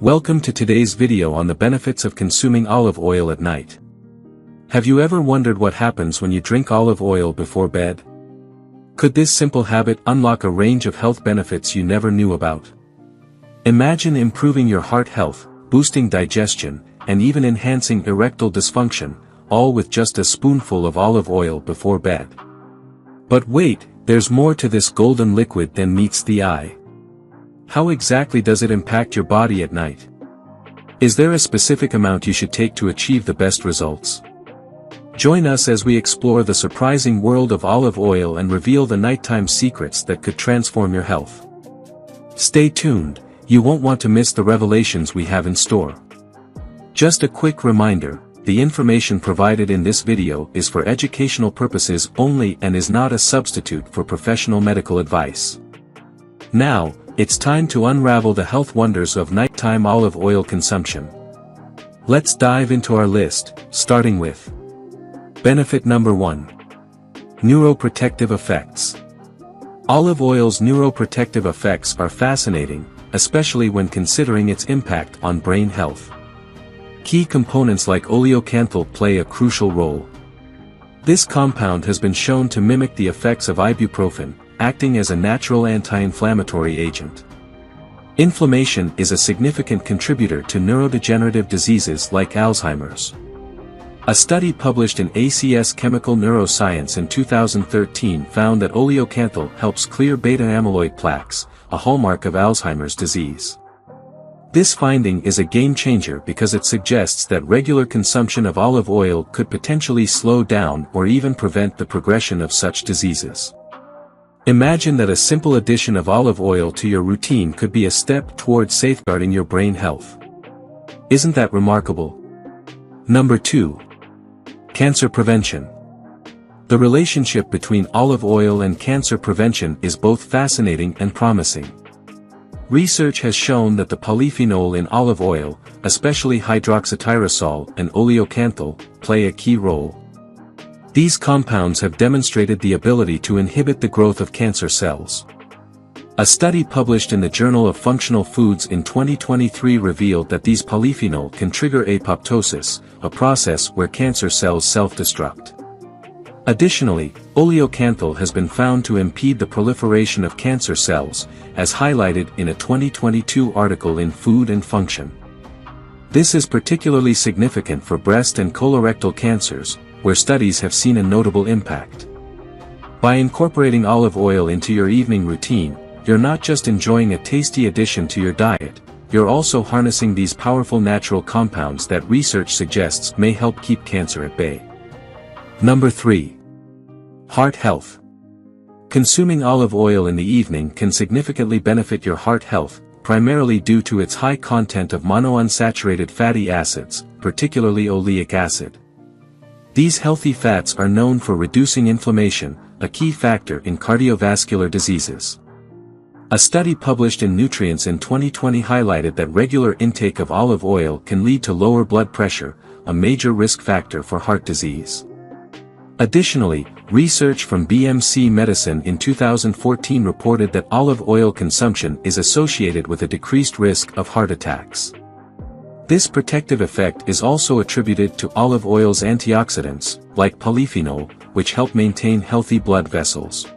Welcome to today's video on the benefits of consuming olive oil at night. Have you ever wondered what happens when you drink olive oil before bed? Could this simple habit unlock a range of health benefits you never knew about? Imagine improving your heart health, boosting digestion, and even enhancing erectile dysfunction, all with just a spoonful of olive oil before bed. But wait, there's more to this golden liquid than meets the eye. How exactly does it impact your body at night? Is there a specific amount you should take to achieve the best results? Join us as we explore the surprising world of olive oil and reveal the nighttime secrets that could transform your health. Stay tuned, you won't want to miss the revelations we have in store. Just a quick reminder, the information provided in this video is for educational purposes only and is not a substitute for professional medical advice. Now, it's time to unravel the health wonders of nighttime olive oil consumption. Let's dive into our list, starting with Benefit number 1. Neuroprotective Effects. Olive oil's neuroprotective effects are fascinating, especially when considering its impact on brain health. Key components like oleocanthal play a crucial role. This compound has been shown to mimic the effects of ibuprofen, acting as a natural anti-inflammatory agent. Inflammation is a significant contributor to neurodegenerative diseases like Alzheimer's. A study published in ACS Chemical Neuroscience in 2013 found that oleocanthal helps clear beta-amyloid plaques, a hallmark of Alzheimer's disease. This finding is a game-changer because it suggests that regular consumption of olive oil could potentially slow down or even prevent the progression of such diseases. Imagine that a simple addition of olive oil to your routine could be a step toward safeguarding your brain health. Isn't that remarkable? Number 2. Cancer prevention. The relationship between olive oil and cancer prevention is both fascinating and promising. Research has shown that the polyphenol in olive oil, especially hydroxytyrosol and oleocanthal, play a key role. These compounds have demonstrated the ability to inhibit the growth of cancer cells. A study published in the Journal of Functional Foods in 2023 revealed that these polyphenol can trigger apoptosis, a process where cancer cells self-destruct. Additionally, oleocanthal has been found to impede the proliferation of cancer cells, as highlighted in a 2022 article in Food and Function. This is particularly significant for breast and colorectal cancers, where studies have seen a notable impact. By incorporating olive oil into your evening routine, you're not just enjoying a tasty addition to your diet, you're also harnessing these powerful natural compounds that research suggests may help keep cancer at bay. Number 3. Heart health. Consuming olive oil in the evening can significantly benefit your heart health, primarily due to its high content of monounsaturated fatty acids, particularly oleic acid. These healthy fats are known for reducing inflammation, a key factor in cardiovascular diseases. A study published in Nutrients in 2020 highlighted that regular intake of olive oil can lead to lower blood pressure, a major risk factor for heart disease. Additionally, research from BMC Medicine in 2014 reported that olive oil consumption is associated with a decreased risk of heart attacks. This protective effect is also attributed to olive oil's antioxidants, like polyphenol, which help maintain healthy blood vessels.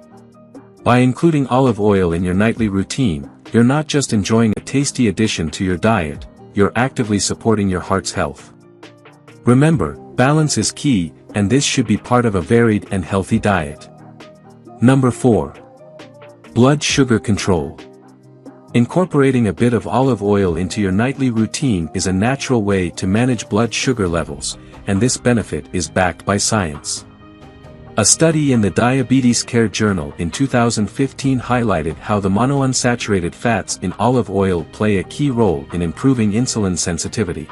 By including olive oil in your nightly routine, you're not just enjoying a tasty addition to your diet, you're actively supporting your heart's health. Remember, balance is key, and this should be part of a varied and healthy diet. Number 4. Blood sugar control. Incorporating a bit of olive oil into your nightly routine is a natural way to manage blood sugar levels, and this benefit is backed by science. A study in the Diabetes Care Journal in 2015 highlighted how the monounsaturated fats in olive oil play a key role in improving insulin sensitivity.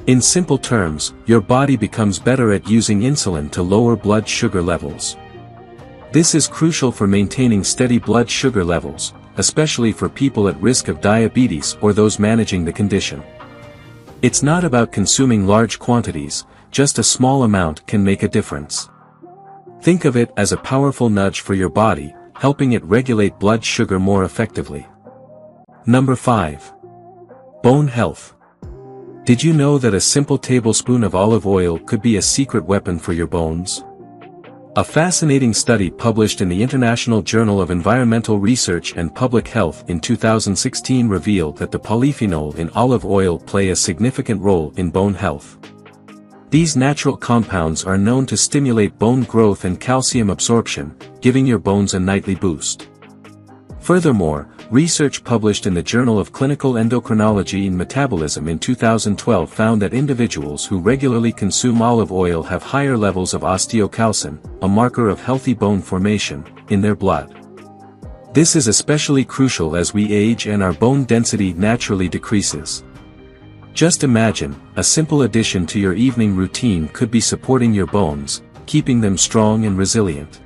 In simple terms, your body becomes better at using insulin to lower blood sugar levels. This is crucial for maintaining steady blood sugar levels, especially for people at risk of diabetes or those managing the condition. It's not about consuming large quantities, just a small amount can make a difference. Think of it as a powerful nudge for your body, helping it regulate blood sugar more effectively. Number 5. Bone health. Did you know that a simple tablespoon of olive oil could be a secret weapon for your bones? A fascinating study published in the International Journal of Environmental Research and Public Health in 2016 revealed that the polyphenol in olive oil play a significant role in bone health. These natural compounds are known to stimulate bone growth and calcium absorption, giving your bones a nightly boost. Furthermore, research published in the Journal of Clinical Endocrinology and Metabolism in 2012 found that individuals who regularly consume olive oil have higher levels of osteocalcin, a marker of healthy bone formation, in their blood. This is especially crucial as we age and our bone density naturally decreases. Just imagine, a simple addition to your evening routine could be supporting your bones, keeping them strong and resilient.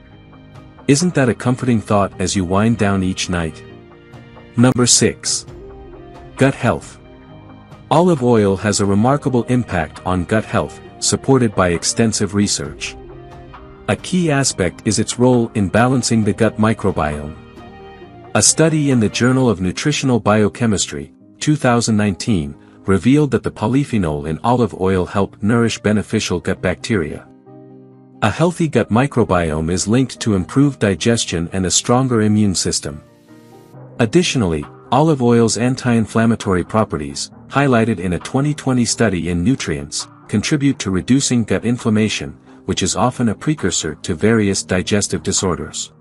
Isn't that a comforting thought as you wind down each night? Number 6. Gut health. Olive oil has a remarkable impact on gut health, supported by extensive research. A key aspect is its role in balancing the gut microbiome. A study in the Journal of Nutritional Biochemistry, 2019, revealed that the polyphenol in olive oil help nourish beneficial gut bacteria. A healthy gut microbiome is linked to improved digestion and a stronger immune system. Additionally, olive oil's anti-inflammatory properties, highlighted in a 2020 study in Nutrients, contribute to reducing gut inflammation, which is often a precursor to various digestive disorders.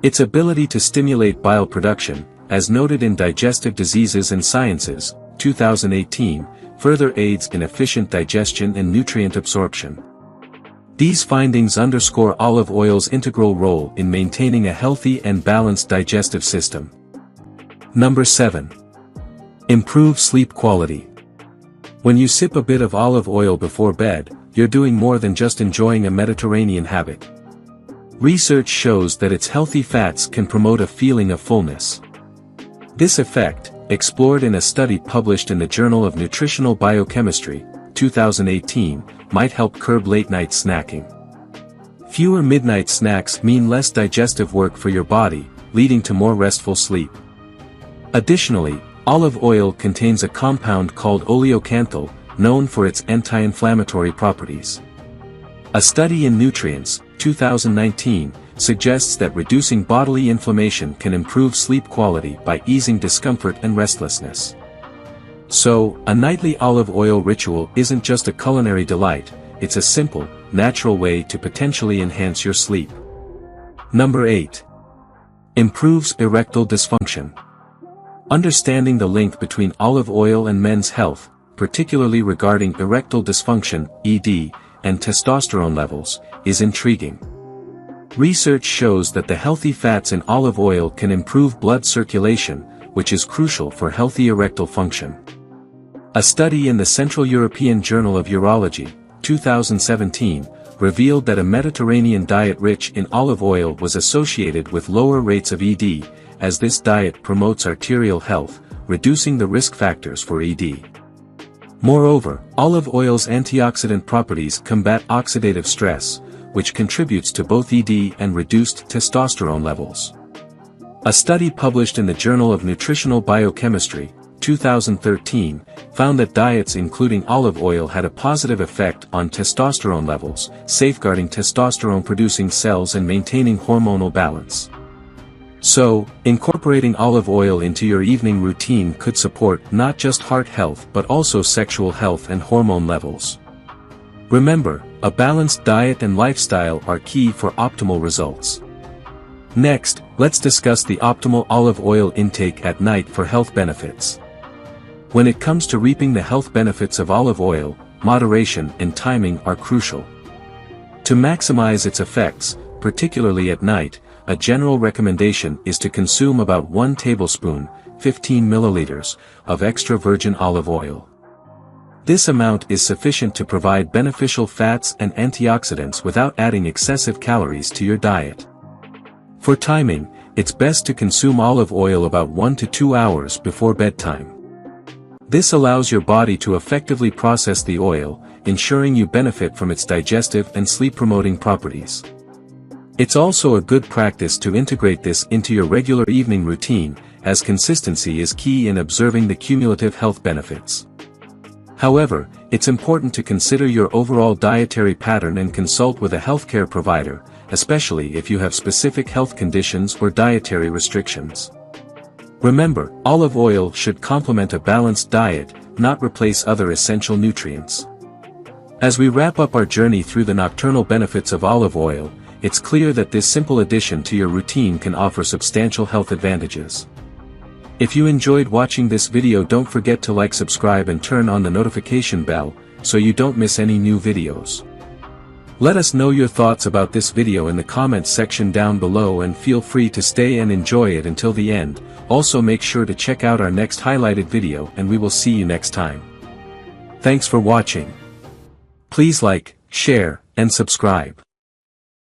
Its ability to stimulate bile production, as noted in Digestive Diseases and Sciences, 2018, further aids in efficient digestion and nutrient absorption. These findings underscore olive oil's integral role in maintaining a healthy and balanced digestive system. Number 7. Improve sleep quality. When you sip a bit of olive oil before bed, you're doing more than just enjoying a Mediterranean habit. Research shows that its healthy fats can promote a feeling of fullness. This effect, explored in a study published in the Journal of Nutritional Biochemistry, 2018, might help curb late-night snacking. Fewer midnight snacks mean less digestive work for your body, leading to more restful sleep. Additionally, olive oil contains a compound called oleocanthal, known for its anti-inflammatory properties. A study in Nutrients, 2019, suggests that reducing bodily inflammation can improve sleep quality by easing discomfort and restlessness. So, a nightly olive oil ritual isn't just a culinary delight, it's a simple, natural way to potentially enhance your sleep. Number 8. Improves erectile dysfunction. Understanding the link between olive oil and men's health, particularly regarding erectile dysfunction, ED, and testosterone levels, is intriguing. Research shows that the healthy fats in olive oil can improve blood circulation, which is crucial for healthy erectile function. A study in the Central European Journal of Urology, 2017, revealed that a Mediterranean diet rich in olive oil was associated with lower rates of ED, as this diet promotes arterial health, reducing the risk factors for ED. Moreover, olive oil's antioxidant properties combat oxidative stress, which contributes to both ED and reduced testosterone levels. A study published in the Journal of Nutritional Biochemistry, 2013, found that diets including olive oil had a positive effect on testosterone levels, safeguarding testosterone-producing cells and maintaining hormonal balance. So, incorporating olive oil into your evening routine could support not just heart health but also sexual health and hormone levels. Remember, a balanced diet and lifestyle are key for optimal results. Next, let's discuss the optimal olive oil intake at night for health benefits. When it comes to reaping the health benefits of olive oil, moderation and timing are crucial. To maximize its effects, particularly at night, a general recommendation is to consume about 1 tablespoon, 15 milliliters, of extra virgin olive oil. This amount is sufficient to provide beneficial fats and antioxidants without adding excessive calories to your diet. For timing, it's best to consume olive oil about 1 to 2 hours before bedtime. This allows your body to effectively process the oil, ensuring you benefit from its digestive and sleep-promoting properties. It's also a good practice to integrate this into your regular evening routine, as consistency is key in observing the cumulative health benefits. However, it's important to consider your overall dietary pattern and consult with a healthcare provider, especially if you have specific health conditions or dietary restrictions. Remember, olive oil should complement a balanced diet, not replace other essential nutrients. As we wrap up our journey through the nocturnal benefits of olive oil, it's clear that this simple addition to your routine can offer substantial health advantages. If you enjoyed watching this video, don't forget to like, subscribe and turn on the notification bell, so you don't miss any new videos. Let us know your thoughts about this video in the comments section down below, and feel free to stay and enjoy it until the end. Also make sure to check out our next highlighted video, and we will see you next time. Thanks for watching. Please like, share, and subscribe.